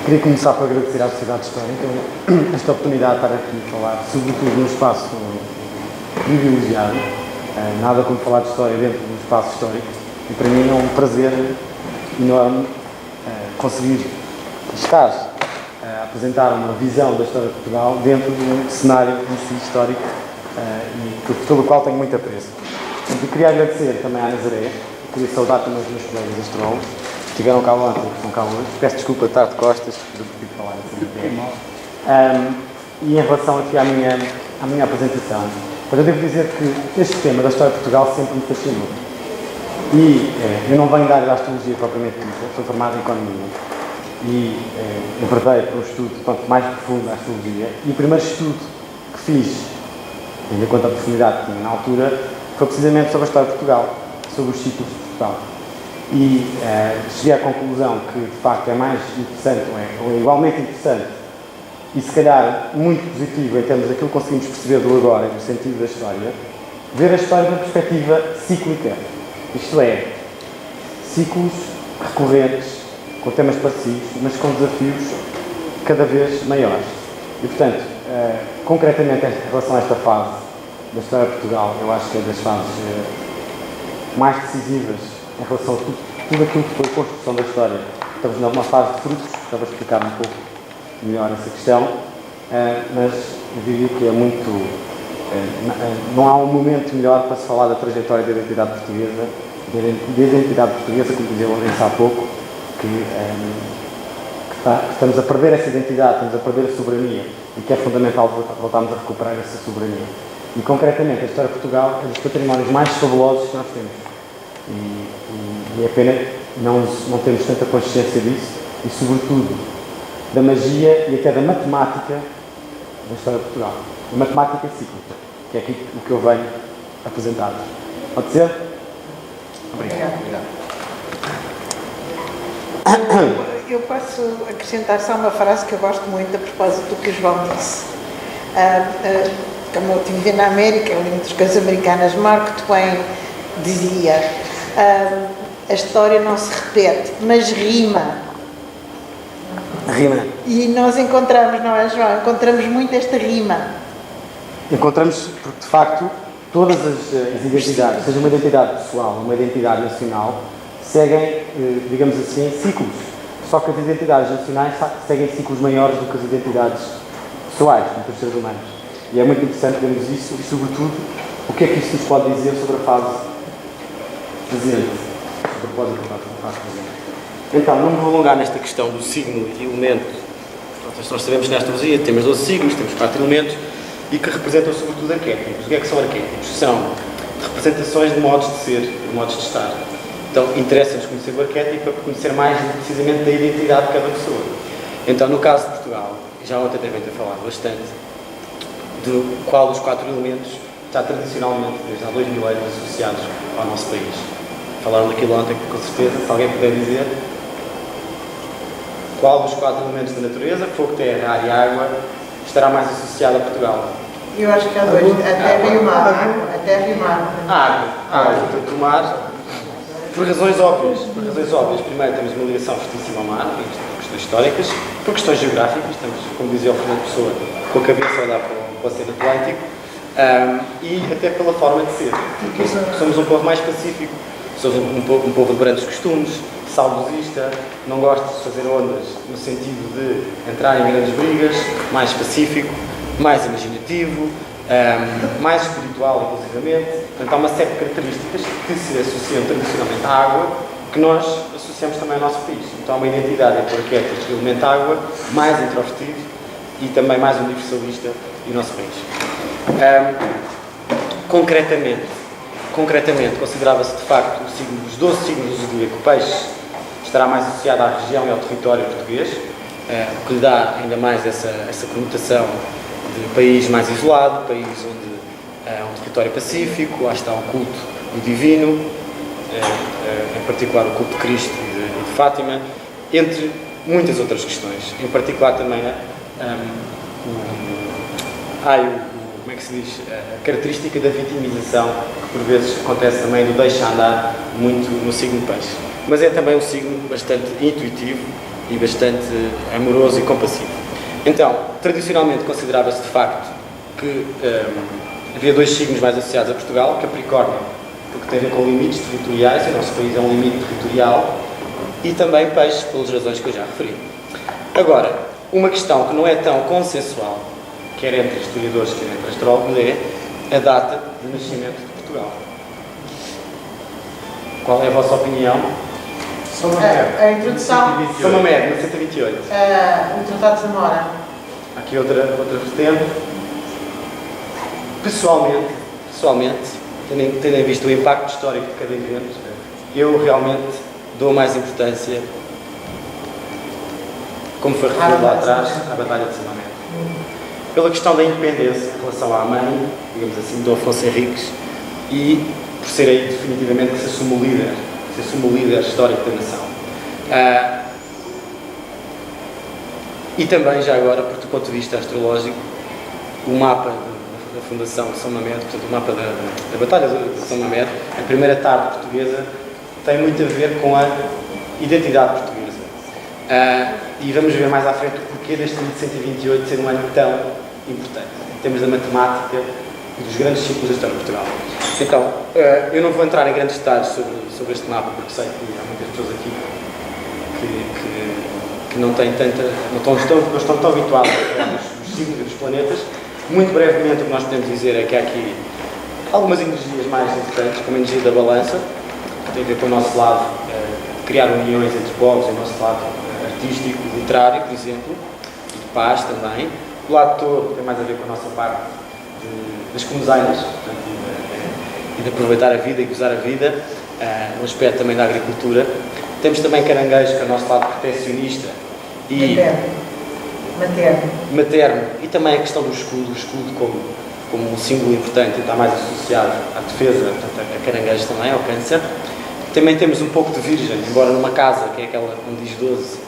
Queria começar por agradecer à Sociedade Histórica esta oportunidade de estar aqui a falar, sobretudo num espaço privilegiado. Nada como falar de história dentro de um espaço histórico. E para mim é um prazer enorme conseguir estar a apresentar uma visão da história de Portugal dentro de um cenário em si histórico e pelo qual tenho muito apreço. Eu queria agradecer também à Nazaré, queria saudar também os meus colegas astrólogos, que estiveram cá ontem e que estão cá hoje. Peço desculpa de estar de costas, do que tive de falar assim. E em relação aqui à minha apresentação, eu devo dizer que este tema da história de Portugal sempre me fascinou. E eu não venho da área da astrologia propriamente dita, sou formado em economia e enverdei para um estudo mais profundo da astrologia. E o primeiro estudo que fiz, tendo em conta a profundidade que tinha na altura, foi precisamente sobre a história de Portugal, sobre os ciclos de Portugal. E cheguei à conclusão que, de facto, é mais interessante, ou é igualmente interessante, e se calhar muito positivo em termos daquilo que conseguimos perceber do agora e do sentido da história, ver a história na perspectiva cíclica. Isto é, ciclos recorrentes, com temas parecidos, mas com desafios cada vez maiores. E, portanto, concretamente em relação a esta fase da história de Portugal, eu acho que é das fases mais decisivas em relação a tudo aquilo que foi a construção da história. Estamos numa fase de frutos, já vou explicar um pouco melhor essa questão, mas eu diria que é muito... não há um momento melhor para se falar da trajetória da identidade portuguesa, como dizia o Lourenço há pouco, que estamos a perder essa identidade, estamos a perder a soberania, e que é fundamental voltarmos a recuperar essa soberania. E, concretamente, a história de Portugal é dos patrimónios mais fabulosos que nós temos. E é pena não termos tanta consciência disso e, sobretudo, da magia e até da matemática da história de Portugal. A matemática cíclica, que é aqui o que eu venho apresentar. Pode ser? Obrigado. Eu posso acrescentar só uma frase que eu gosto muito a propósito do que o João disse. Como eu estive na América, eu li muitas coisas americanas, Mark Twain dizia: a história não se repete, mas rima. Rima. E nós encontramos, não é, João? Encontramos muito esta rima. Encontramos, porque de facto, todas as identidades, seja uma identidade pessoal ou uma identidade nacional, seguem, digamos assim, ciclos. Só que as identidades nacionais seguem ciclos maiores do que as identidades pessoais, entre os seres humanos. E é muito interessante vermos isso e, sobretudo, o que é que isso nos pode dizer sobre a fase presente, a propósito da fase presente. Então, não me vou alongar nesta questão do signo e elemento. Nós sabemos que na astrologia temos 12 signos, temos 4 elementos e que representam, sobretudo, arquétipos. O que é que são arquétipos? São representações de modos de ser, de modos de estar. Então, interessa-nos conhecer o arquétipo para conhecer mais precisamente da identidade de cada pessoa. Então, no caso de Portugal, já ontem também tenho falado bastante, do qual dos 4 elementos está tradicionalmente, desde há 2000 anos, associados ao nosso país. Falaram daquilo ontem, com certeza, se alguém puder dizer. Qual dos 4 elementos da natureza, fogo, terra, ar e água, estará mais associado a Portugal? Eu acho que há 2, a terra e o mar. A terra e o mar. A água, portanto, o mar, por razões óbvias. Primeiro, temos uma ligação fortíssima ao mar, por questões históricas, por questões geográficas, estamos, como dizia o Fernando Pessoa, com a cabeça a olhar para o Oceano Atlântico, e até pela forma de ser, porque somos um povo mais pacífico, somos um povo de brandos costumes, saudosista, não gosta de fazer ondas no sentido de entrar em grandes brigas, mais pacífico, mais imaginativo, mais espiritual, inclusivamente. Portanto, há uma série de características que se associam tradicionalmente à água, que nós associamos também ao nosso país. Então, há uma identidade entre o arquétipo do elemento água, mais introvertido e também mais universalista do nosso país. Concretamente, considerava-se de facto o signo dos 12 signos do zodíaco, o peixe estará mais associado à região e ao território português, o que lhe dá ainda mais essa conotação de país mais isolado, país onde é um território pacífico, lá está o culto do divino, em particular o culto de Cristo e de Fátima, entre muitas outras questões. Em particular também como é que se diz, a característica da vitimização, que por vezes acontece também do deixa andar muito no signo de peixe. Mas é também um signo bastante intuitivo e bastante amoroso e compassivo. Então, tradicionalmente considerava-se de facto que havia dois signos mais associados a Portugal: Capricórnio, porque tem a ver com limites territoriais, e o nosso país é um limite territorial, e também Peixes, pelas razões que eu já referi. Agora, uma questão que não é tão consensual, quer entre historiadores, quer entre astrólogos, é a data de nascimento de Portugal. Qual é a vossa opinião? A introdução, São uma média, 1928. o Tratado de Zamora. Aqui outra vertente. Pessoalmente, tendo em vista o impacto histórico de cada evento, eu realmente dou mais importância, como foi referido lá atrás, à Batalha de São Mamede. Pela questão da independência em relação à mãe, digamos assim, do Afonso Henriques, e por ser aí definitivamente que se assume o líder histórico da nação. E também, já agora, do ponto de vista astrológico, o mapa da Fundação de São Mamede, portanto, o mapa da Batalha de São Mamede, a primeira tarde portuguesa, tem muito a ver com a identidade portuguesa. E vamos ver mais à frente o porquê deste 1128 ser um ano tão importante, em termos da matemática e dos grandes ciclos da história de Portugal. Então, eu não vou entrar em grandes detalhes sobre este mapa, porque sei que há muitas pessoas aqui que não têm não estão tão habituadas a falar dos signos e dos planetas. Muito brevemente, o que nós podemos dizer é que há aqui algumas energias mais importantes, como a energia da balança, que tem a ver com o nosso lado criar uniões entre povos, e o nosso lado artístico, literário, por exemplo, e de paz também. O lado todo tem mais a ver com a nossa parte das comesainas, e de aproveitar a vida e gozar a vida, um aspecto também da agricultura. Temos também caranguejo, que é o nosso lado proteccionista e materno, e também a questão do escudo como um símbolo importante, e está mais associado à defesa, portanto, a caranguejo também, ao câncer. Também temos um pouco de virgem, embora numa casa, que é aquela onde diz 12,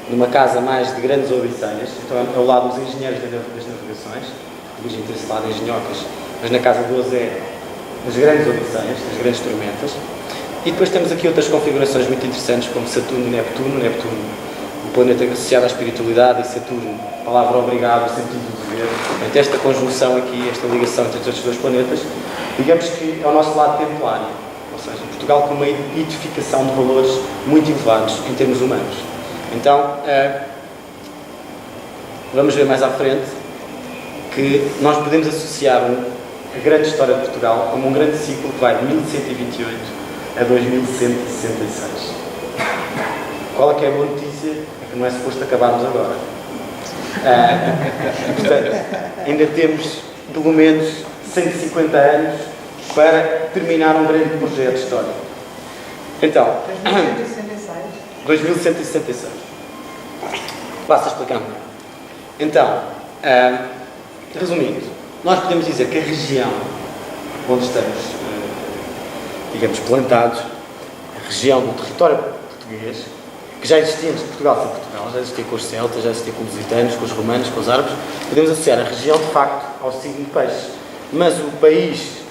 numa casa mais de grandes odisseias, então é o lado dos engenheiros das navegações, a virgem tem esse lado engenhocas, mas na casa 12 é das grandes odisseias, das grandes tormentas. E depois temos aqui outras configurações muito interessantes, como Saturno e Neptuno. Neptuno, um planeta associado à espiritualidade, e Saturno, a palavra obrigado, o sentido do dever. Portanto, esta conjunção aqui, esta ligação entre estes dois planetas, digamos que é o nosso lado templário, ou seja, Portugal com uma edificação de valores muito elevados em termos humanos. Então, vamos ver mais à frente que nós podemos associar a grande história de Portugal como um grande ciclo que vai de 1128 a 2166. Qual é que é a boa notícia? É que não é suposto acabarmos agora. Portanto, ainda temos pelo menos 150 anos para terminar um grande projeto histórico. Então, 2166. Basta explicar melhor. Então, resumindo, nós podemos dizer que a região onde estamos, digamos, plantados, a região do território português, que já existia antes de Portugal ser Portugal, já existia com os celtas, já existia com os lusitanos, com os romanos, com os árabes, podemos associar a região, de facto, ao signo de Peixes. Mas o país,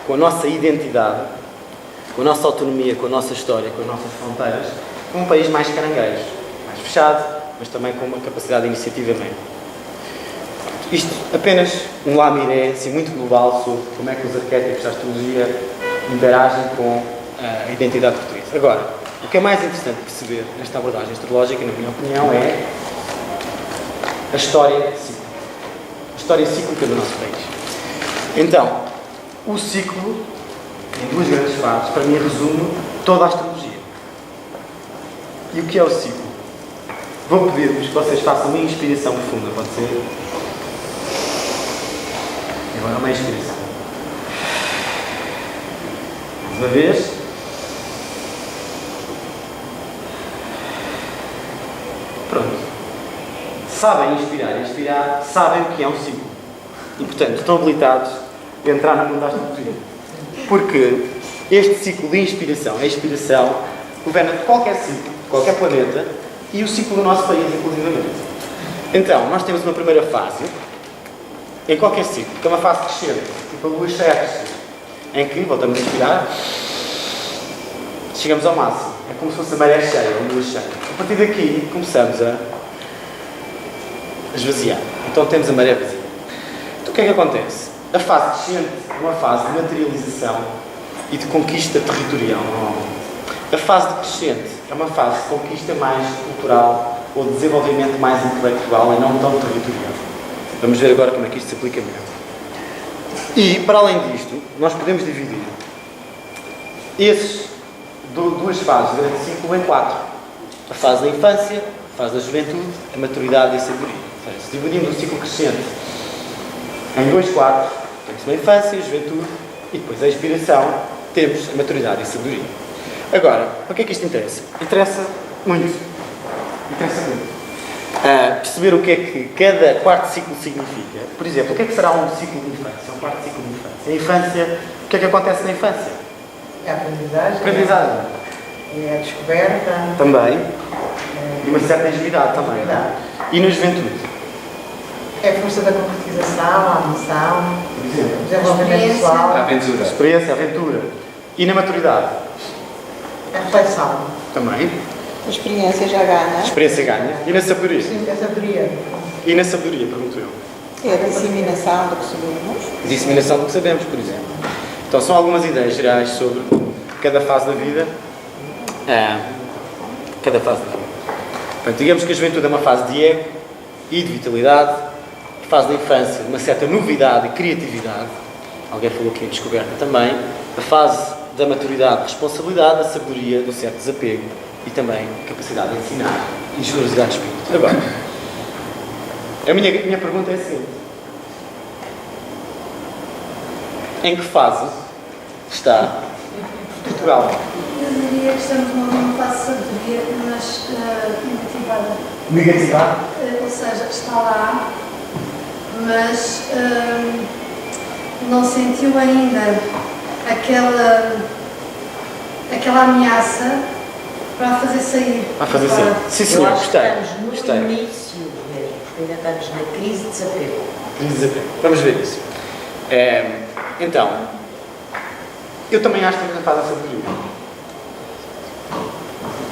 com a nossa identidade, com a nossa autonomia, com a nossa história, com as nossas fronteiras, é um país mais caranguejo, mais fechado, mas também com uma capacidade de iniciativa maior. Isto apenas um lamiré, assim, muito global sobre como é que os arquétipos da astrologia interagem com a identidade portuguesa. Agora, o que é mais interessante perceber nesta abordagem astrológica, na minha opinião, é a história cíclica. A história cíclica do nosso país. Então, o ciclo, em duas grandes fases, para mim resume toda a astrologia. E o que é o ciclo? Vou pedir-vos que vocês façam uma inspiração profunda, pode ser? E agora uma inspiração. Mais uma vez. Pronto. Sabem inspirar e expirar, sabem o que é um ciclo. E, portanto, estão habilitados a entrar no mundo da astrologia. Porque este ciclo de inspiração, a expiração, governa qualquer ciclo, qualquer planeta, e o ciclo do nosso país, inclusivamente. Então, nós temos uma primeira fase, em qualquer ciclo, que é uma fase crescente, tipo a lua cheia a crescer, em que voltamos a inspirar, chegamos ao máximo. é como se fosse a maré cheia, a lua cheia. A partir daqui começamos a esvaziar. Então temos a maré vazia. Então o que é que acontece? A fase descendente é uma fase de materialização e de conquista territorial. A fase decrescente é uma fase de conquista mais cultural ou de desenvolvimento mais intelectual e não tão territorial. Vamos ver agora como é que isto se aplica melhor. E, para além disto, nós podemos dividir esses duas fases durante o ciclo em 4. A fase da infância, a fase da juventude, a maturidade e a sabedoria. Ou seja, se dividimos o ciclo crescente em 2 quartos, temos a infância, a juventude e depois a inspiração, temos a maturidade e a sabedoria. Agora, para que é que isto interessa? Interessa muito. Perceber o que é que cada quarto ciclo significa. Por exemplo, o que é que será um ciclo de infância? Um quarto ciclo de infância. A infância, o que é que acontece na infância? É a aprendizagem. Aprendizagem. É a descoberta. Também. E uma certa agilidade também. E na juventude? É a força da concretização, a ambição, Por exemplo? o desenvolvimento pessoal, A aventura. Experiência, aventura. E na maturidade? a reflexão. Também. A experiência já ganha. A experiência ganha. E na sabedoria? Sim, a sabedoria. E na sabedoria, pergunto eu. É a disseminação do que sabemos. Disseminação do que sabemos, por exemplo. Então, são algumas ideias gerais sobre cada fase da vida. Cada fase da vida. Portanto, digamos que a juventude é uma fase de ego e de vitalidade. A fase da infância, uma certa novidade e criatividade. Alguém falou aqui em descoberta também. A fase da maturidade, responsabilidade, a sabedoria do certo desapego e também capacidade de ensinar e generosidade de espírito. Agora, a minha pergunta é a seguinte. Em que fase está Portugal? Eu diria que estamos numa fase de sabedoria, mas negativada. Negativada? Ou seja, está lá, mas não sentiu ainda aquela ameaça para a fazer sair. A fazer sair. Sim, Eu senhor. acho que Gostei. estamos no Gostei. início mesmo, porque ainda estamos na crise de desapego. Desapego. Vamos ver isso. Então, eu também acho que estamos na fase da sabedoria.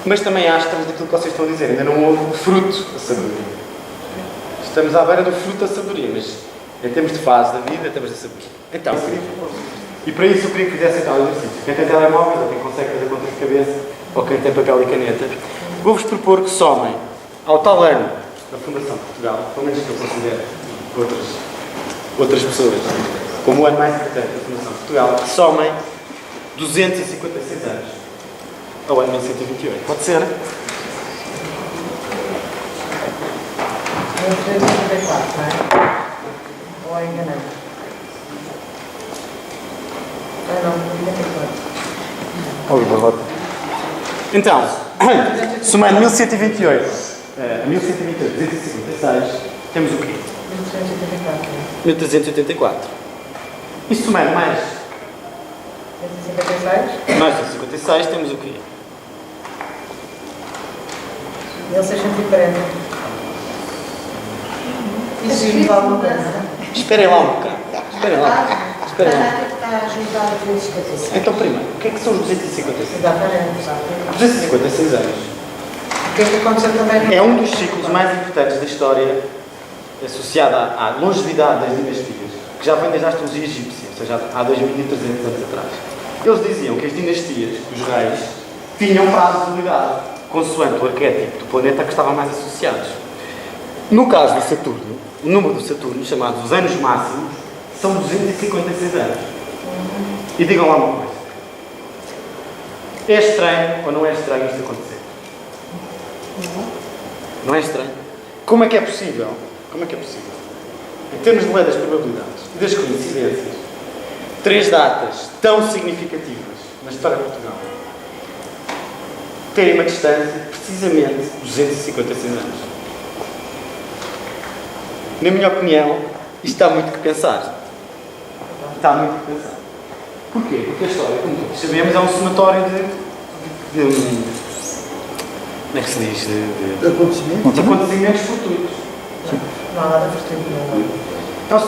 Mas também acho que estamos naquilo que vocês estão a dizer. Ainda não houve o fruto da sabedoria. Estamos à beira do fruto da sabedoria, mas em termos de fase da vida, estamos na sabedoria. Então, e para isso eu queria que fizessem tal exercício. Quem tem telemóveis, ou quem consegue fazer contas de cabeça, ou quem tem papel e caneta, vou-vos propor que somem ao tal ano da Fundação de Portugal, pelo menos que eu considero outras pessoas, como o ano mais importante da Fundação de Portugal, que somem 256 anos ao ano 1128. Pode ser? 1994, não é? Ou é enganado? Ah, não, 94. Então, somando 1128 a 1128, 256, temos o quê? 1384, não é? 1384. E somando mais 156, 956, temos o quê? 1640. Isso diz-nos alguma coisa? Esperem lá um bocado. Esperem lá. Esperem lá. Está a ajudar a 256. Então, primeiro, o que é que são os 256? Exatamente. 256 anos. O que é que aconteceu também? É um dos ciclos mais importantes da história associada à longevidade das dinastias, que já vem desde a astrologia egípcia, ou seja, há 2300 anos atrás. Eles diziam que as dinastias, os reis, tinham prazo de validade, consoante o arquétipo do planeta que estavam mais associados. No caso de Saturno, o número do Saturno, chamados os anos máximos, são 256 anos. E digam lá uma coisa. É estranho ou não é estranho isto acontecer? Não é estranho? Como é que é possível? Como é que é possível? Em termos de lei das probabilidades e das coincidências, 3 datas tão significativas na história de Portugal terem uma distância precisamente de 256 anos. Na minha opinião, isto dá muito que pensar. Dá muito que pensar. Porquê? Porque a história, como todos sabemos, é um somatório de como é que se diz? De acontecimentos fortuitos. Não há nada fortuito. Então,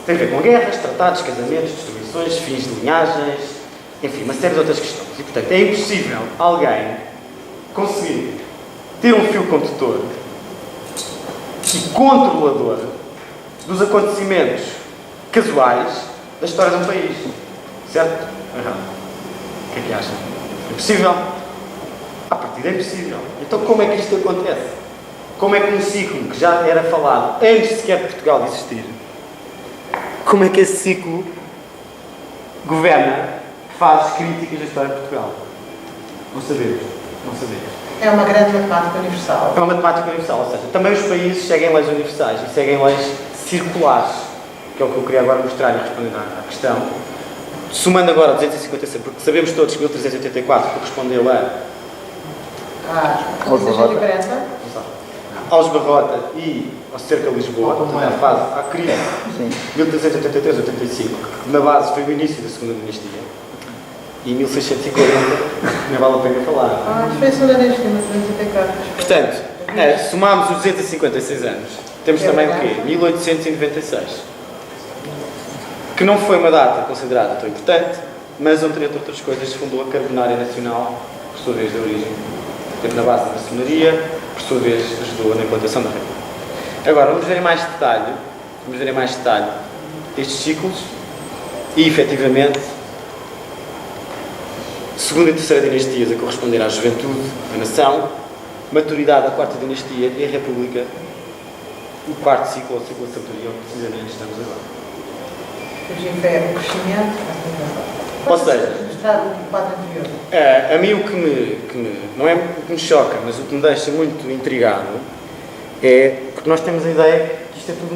tem a ver com guerras, tratados, casamentos, destruições, fins de linhagens, enfim, uma série de outras questões. E, portanto, é impossível alguém conseguir ter um fio condutor e controlador dos acontecimentos casuais da história de um país. Certo? Errado. O que é que acham? É possível? À partida é impossível. Então como é que isto acontece? Como é que um ciclo que já era falado antes sequer de Portugal existir, como é que esse ciclo governa fases críticas da história de Portugal? Não sabemos. Não sabemos. É uma grande matemática universal. É uma matemática universal, ou seja, também os países seguem leis universais e seguem leis circulares, que é o que eu queria agora mostrar e responder à questão. Somando agora 256, porque sabemos todos que 1384 correspondeu Aos 240. aos Barrota e ao cerco de Lisboa, portanto, à fase, à crise de 1383-85, que na base foi o início da segunda dinastia, e 1640, não vale a pena falar. Foi a segunda dinastia, mas 284. Portanto, somamos os 256 anos, temos também o quê? 1896. Que não foi uma data considerada tão importante, mas onde, entre outras coisas, se fundou a Carbonária Nacional, por sua vez de origem, teve na base da maçonaria, por sua vez ajudou na implantação da República. Agora, vamos ver em mais detalhe estes ciclos e, efetivamente, segunda e terceira dinastias a corresponder à juventude, à nação, maturidade da quarta dinastia e a República, o quarto ciclo, ou ciclo da sabedoria, onde precisamente estamos agora. O crescimento. Ou seja, o quadro anterior. a mim o que não é o que me choca, mas o que me deixa muito intrigado é porque nós temos a ideia que isto é tudo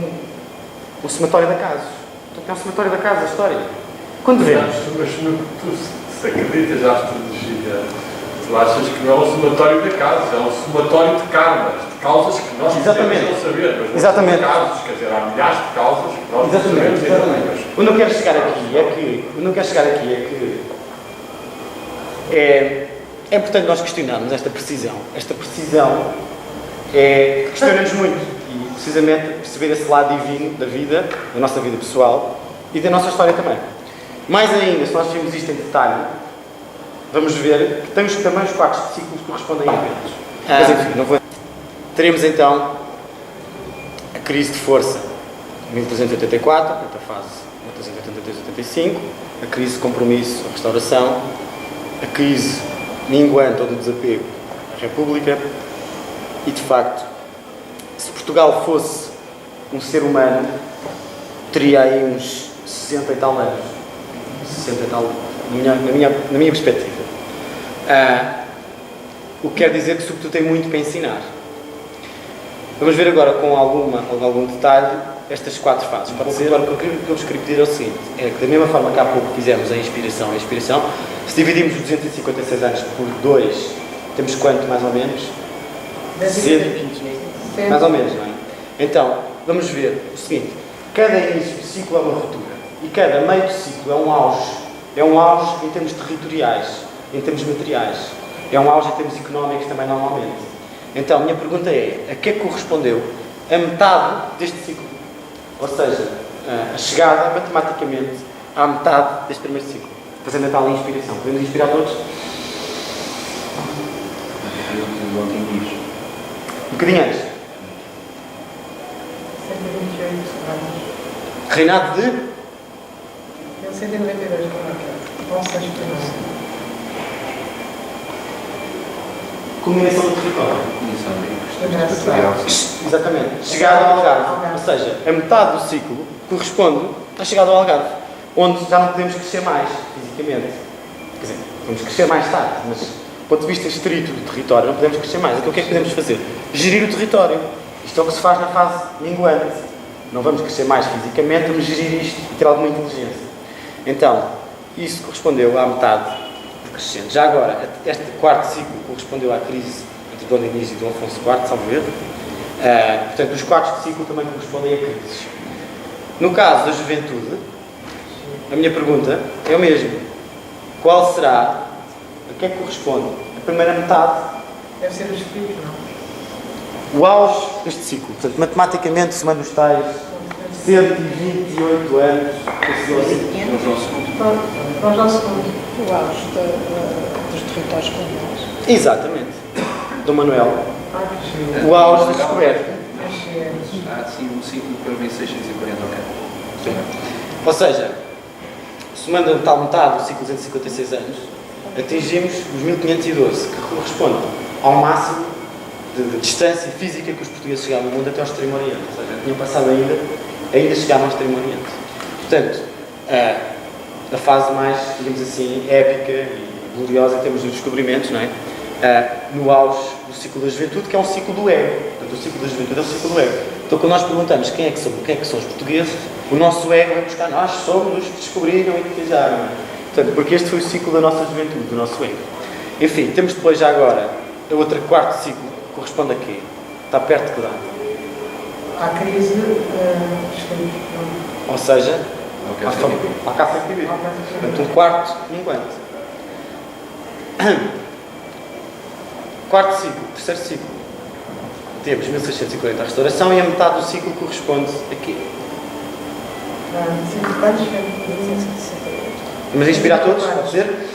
um somatório de acasos. Portanto, é um somatório de acasos a história. Quando vemos. Mas tu se acreditas à astrologia, tu achas que não é um somatório de acasos, é um somatório de karmas, de causas que nós podemos não saber, mas não são de casos, quer dizer, há milhares de causas que nós não sabemos. Exatamente. Onde eu quero chegar aqui é importante nós questionarmos esta precisão. Esta precisão questiona-nos muito e, precisamente, perceber esse lado divino da vida, da nossa vida pessoal e da nossa história também. Mais ainda, se nós vimos isto em detalhe, vamos ver que temos também os quartos de ciclos que correspondem a eventos. Mas, enfim, não vou... Teremos, então, a crise de força, 1384, a fase 1383-85, a crise de compromisso, a restauração, a crise minguante ou do desapego, a República, e, de facto, se Portugal fosse um ser humano, teria aí uns 60 e tal anos. 60 e tal, na minha perspectiva. O que quer dizer que, sobretudo, tem muito para ensinar. Vamos ver agora com algum detalhe estas quatro fases. Pode ser, agora, o que eu vos queria pedir é o seguinte, é que da mesma forma que há pouco fizemos a inspiração, se dividimos os 256 anos por 2, temos quanto, mais ou menos? 120. Mais ou menos, não é? Então, vamos ver o seguinte, cada início de ciclo é uma ruptura e cada meio de ciclo é um auge. É um auge em termos territoriais, em termos materiais. É um auge em termos económicos também, normalmente. Então, a minha pergunta é, a que é que correspondeu a metade deste ciclo? Ou seja, a chegada, matematicamente, à metade deste primeiro ciclo. Fazendo a tal inspiração. Podemos inspirar todos? Um bocadinho antes. 128 anos. Reinado de? 1192, não sei explicar. Culminação do território. Engraçado. Exatamente. Chegada ao Algarve. Ou seja, a metade do ciclo corresponde à chegada ao Algarve, onde já não podemos crescer mais, fisicamente. Quer dizer, podemos crescer mais tarde, mas do ponto de vista estrito do território não podemos crescer mais. Então o que é que podemos fazer? Gerir o território. Isto é o que se faz na fase minguante. Não vamos crescer mais fisicamente, vamos gerir isto e ter alguma inteligência. Então, isso correspondeu à metade crescente. Já agora, este quarto ciclo correspondeu à crise entre Dom Dinis e Dom Afonso IV, salvo erro. Portanto, os quartos de ciclo também correspondem a crises. No caso da juventude, a minha pergunta é o mesmo. Qual será, a que é que corresponde a primeira metade? Deve ser os filhos, não? O auge deste ciclo. Portanto, matematicamente, somando os tais 128 anos, Para o nosso mundo. O auge dos territórios coloniais. exatamente. Dom Manuel, o auge da descoberta. Há sim um ciclo para 1640, ok. Sim. Ou seja, somando a tal metade do ciclo de 256 anos, atingimos os 1512, que corresponde ao máximo de distância física que os portugueses chegavam no mundo até ao Extremo Oriente. Ou seja, tinham passado ainda chegavam ao Extremo Oriente. Portanto, a fase mais, digamos assim, épica e gloriosa em termos de descobrimentos, não é? No auge do ciclo da juventude, que é um ciclo do ego. Portanto, o ciclo da juventude é o ciclo do ego. Então, quando nós perguntamos quem é que são os portugueses, o nosso ego vai buscar, nós somos os que descobriram e que viajaram. Não é? Portanto, porque este foi o ciclo da nossa juventude, do nosso ego. Enfim, temos depois já agora a outra quarto ciclo, que corresponde a quê? Está perto de que data? À crise Ou seja, Ok, à caça de viver. Portanto, um quarto enquanto. Quarto ciclo, terceiro ciclo. Temos 1640 a restauração e a metade do ciclo corresponde a quê? Mas inspirar todos, pode ser?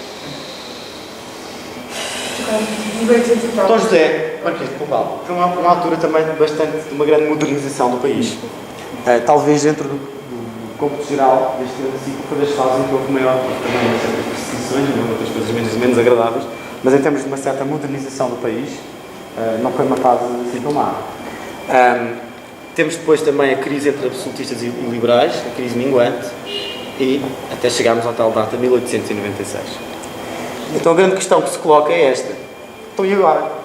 Dom José, Marquês de Pombal, foi uma altura também de uma grande modernização do país. Talvez dentro do cômputo geral deste ciclo foi das fases em que houve maior, também certas perseguições, outras coisas menos agradáveis, mas em termos de uma certa modernização do país, não foi uma fase assim tão má. Temos depois também a crise entre absolutistas e liberais, a crise minguante, e até chegarmos à tal data, 1896. Então a grande questão que se coloca é esta. Então e agora?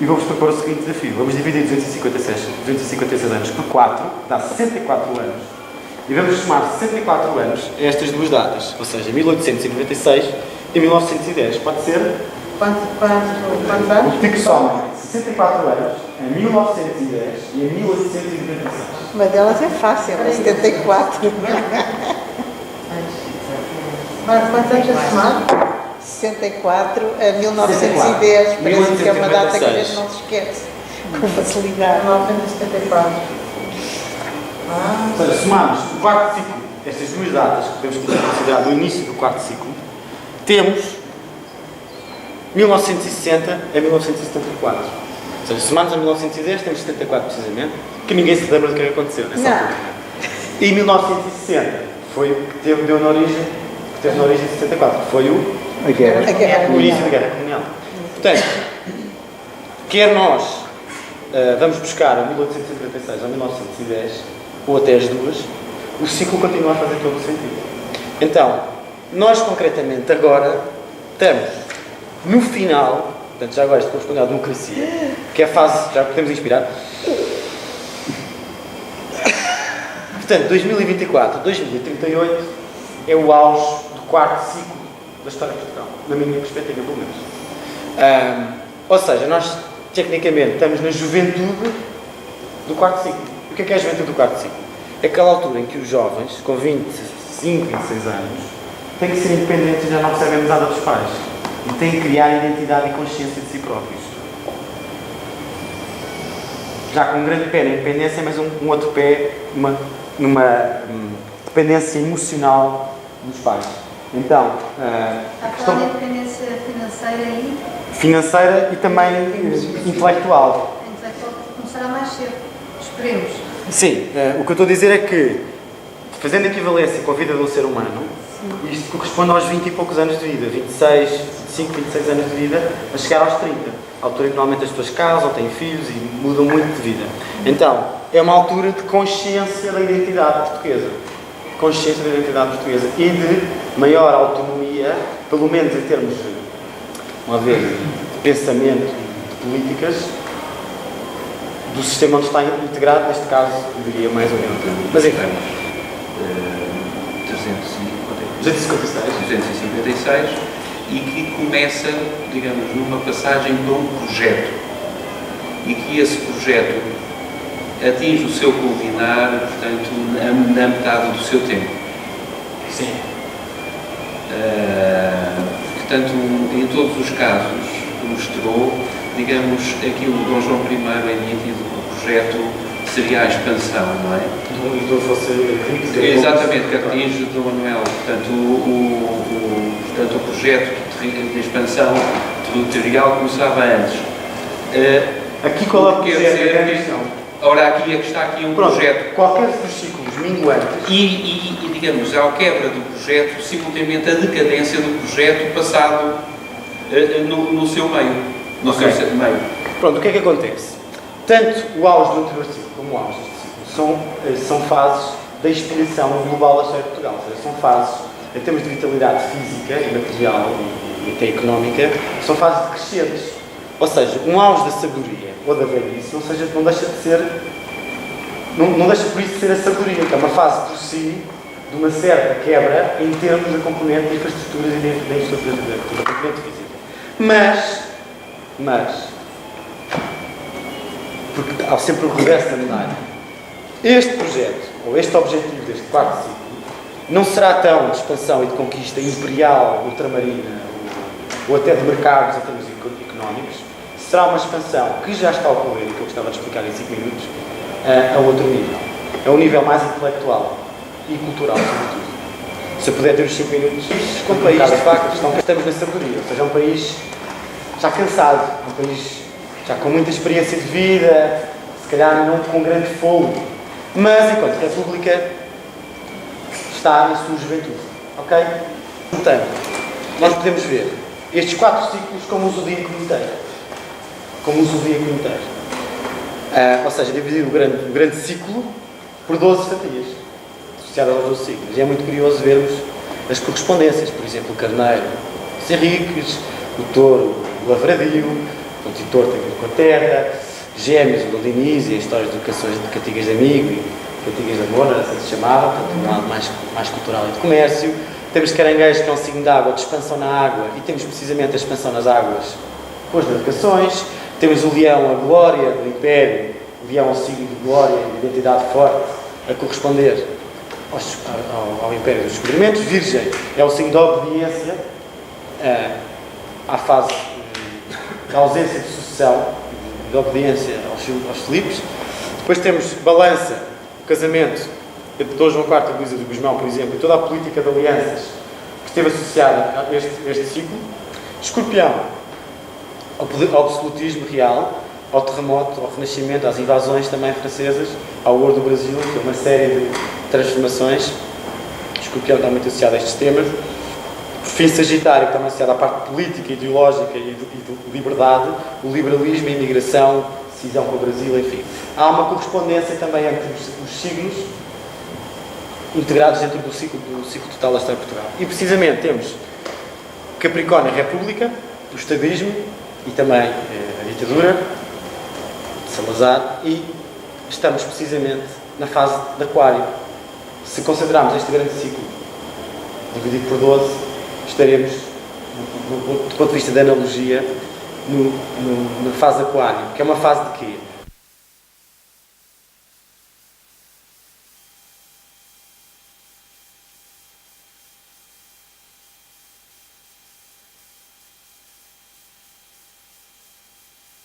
E vou-vos propor o seguinte desafio. Vamos dividir 256 anos por 4, dá 64 anos. E vamos somar 64 anos a estas duas datas, ou seja, 1896 e 1910. Pode ser? Quantos anos? O que soma 64 anos a 1910 e a 1896. Uma delas é fácil, é 74. Mas quantos anos a somar? 64 a 1910, parece que é uma data que a gente não se esquece com facilidade. 1974. Ou seja, somamos o quarto ciclo, estas duas datas, que podemos considerar do início do quarto ciclo, temos 1960 a 1974. Ou seja, somamos a 1910, temos 74 precisamente, que ninguém se lembra do que aconteceu nessa altura. E 1960 foi o que deu na origem, que teve na origem de 74, foi o início da Guerra Colonial. Portanto, quer nós vamos buscar a 1896 ou 1910, ou até as duas, o ciclo continua a fazer todo o sentido. Então, nós concretamente agora estamos no final, portanto já agora isto corresponde à democracia, que é a fase, já podemos inspirar. Portanto, 2024, 2038 é o auge do quarto ciclo da história de Portugal, na minha perspectiva, pelo menos. Ou seja, nós tecnicamente estamos na juventude do quarto ciclo. O que é a juventude do quarto ciclo? É aquela altura em que os jovens, com 25, 26 anos, têm que ser independentes e já não percebem nada dos pais. E têm que criar identidade e consciência de si próprios. Já com um grande pé na independência, mas um outro pé numa dependência emocional dos pais. Então, a questão da independência financeira aí? Financeira e também intelectual. Intelectual começará mais cedo. Esperemos. Sim, o que eu estou a dizer é que, fazendo equivalência com a vida de um ser humano, isto corresponde aos 20 e poucos anos de vida, 26, 25, 26 anos de vida, a chegar aos 30. A altura em que normalmente as pessoas casam, têm filhos e mudam muito de vida. Então, é uma altura de consciência da identidade portuguesa. Consciência da identidade portuguesa e de maior autonomia, pelo menos em termos de pensamento, de políticas, do sistema onde está integrado, neste caso, eu diria mais ou menos. Mas enfim. 256 e que começa, digamos, numa passagem de um projeto e que esse projeto atinge o seu culminar, portanto, na metade do seu tempo. Sim. Portanto, em todos os casos, mostrou, digamos, aquilo que Dom João I é nítido, o projeto seria a expansão, não é? Exatamente, que atinge Dom Manuel. Portanto, o projeto de expansão territorial começava antes. Aqui qual é o Quer projeto? dizer, ora, aqui é que está aqui um projeto. Qualquer dos ciclos minguantes. E, digamos, ao quebra do projeto, simultaneamente a decadência do projeto passado no seu meio. No seu meio. Pronto, o que é que acontece? Tanto o auge do anterior ciclo como o auge deste ciclo são fases da expiração global da história de Portugal. Ou seja, são fases, em termos de vitalidade física e material e até económica, são fases decrescentes. Ou seja, um auge da sabedoria ou da velhice não deixa de ser, não deixa por isso de ser a sabedoria, que é uma fase por si de uma certa quebra em termos da componente de infraestruturas e da componente física. Mas, porque há sempre o reverso da medalha, este projeto, ou este objetivo deste quarto ciclo, não será tão de expansão e de conquista imperial, ultramarina, ou até de mercados em termos económicos, será uma expansão que já está a ocorrer, e que eu gostava de explicar em 5 minutos, a outro nível. É um nível mais intelectual e cultural, sobretudo. Se eu puder ter os 5 minutos, com um país, de facto, estamos na sabedoria, ou seja, é um país já cansado, um país já com muita experiência de vida, se calhar não com grande fôlego, mas enquanto República está na sua juventude, ok? Portanto, nós podemos ver estes 4 ciclos como o zodíaco inteiro. Ou seja, dividir o grande ciclo por 12 fatias, associadas aos 12 ciclos. E é muito curioso vermos as correspondências, por exemplo, o carneiro, os Henriques, o touro, o lavradio, o touro tem a ver com a terra, Gêmeos, o Diniz e as histórias de cantigas de amigo e cantigas de amor, assim se chamava, portanto, um lado mais cultural e de comércio. Temos Caranguejo, que é um signo de água, de expansão na água, e temos precisamente a expansão nas águas com as navegações. Temos o Leão, a glória do Império, o Leão é um signo de glória e de identidade forte, a corresponder ao Império dos Descobrimentos. Virgem é o signo da obediência à fase da ausência de sucessão, de obediência aos Filipes. Depois temos Balança, o casamento entre Dom João IV e Luísa de Gusmão, por exemplo, e toda a política de alianças que esteve associada a este ciclo. Escorpião, ao absolutismo real, ao terremoto, ao renascimento, às invasões também francesas, ao ouro do Brasil, que é uma série de transformações. Escorpião está muito associado a estes temas. Por fim, Sagitário, que está muito associado à parte política, ideológica e de liberdade, o liberalismo, a imigração, decisão com o Brasil, enfim. Há uma correspondência também entre os signos integrados dentro do ciclo total da história de Portugal. E precisamente temos Capricórnio, a República, o Estadismo e também a ditadura de Salazar, e estamos precisamente na fase de Aquário. Se considerarmos este grande ciclo dividido por 12, estaremos, do ponto de vista da analogia, na fase de Aquário, que é uma fase de quê?